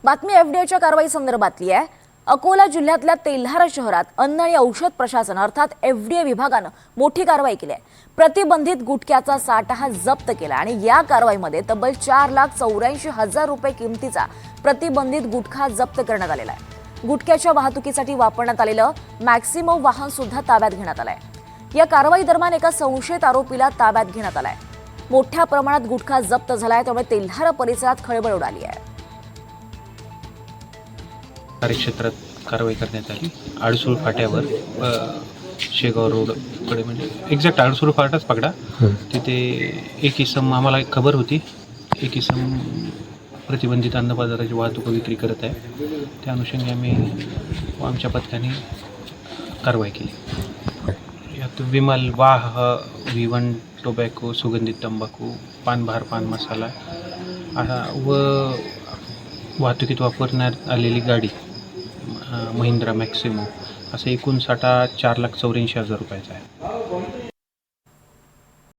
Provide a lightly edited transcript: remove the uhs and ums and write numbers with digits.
बातमी एफडीएच्या कारवाई संदर्भातली आहे। अकोला जिल्ह्यातल्या तेल्हारा शहरात अन्न आणि औषध प्रशासन अर्थात एफडीए विभागानं मोठी कारवाई केली आहे। प्रतिबंधित गुटख्याचा साठा हा जप्त केला आणि या कारवाईमध्ये तब्बल 4,84,000 रुपये किमतीचा प्रतिबंधित गुटखा जप्त करण्यात आलेला आहे। गुटख्याच्या वाहतुकीसाठी वापरण्यात आलेलं मॅक्सिमो वाहन सुद्धा ताब्यात घेण्यात आलंय। या कारवाई दरम्यान एका संशयित आरोपीला ताब्यात घेण्यात आलाय। मोठ्या प्रमाणात गुटखा जप्त झालाय, त्यामुळे तेल्हारा परिसरात खळबळ उडाली आहे। कार्यक्षेत्रात कारवाई करण्यात आली। आडसूळ फाट्यावर शेगाव रोडकडे म्हणजे एक्झॅक्ट आडसूळ फाटाच पकडा, तिथे एक इसम आम्हाला खबर होती, एक इसम प्रतिबंधित अन्न बाजाराची वाहतूक विक्री करत आहे। त्या अनुषंगाने आम्ही आमच्या पथकाने कारवाई केली। यात विमल वाह V1 टोबॅको, सुगंधित तंबाखू, पानबहार पान मसाला व वाहतुकीत वापरण्यात आलेली गाडी महिंद्रा मॅक्सिमो, असं एकूण साठा 4,84,000 रुपयाचा आहे।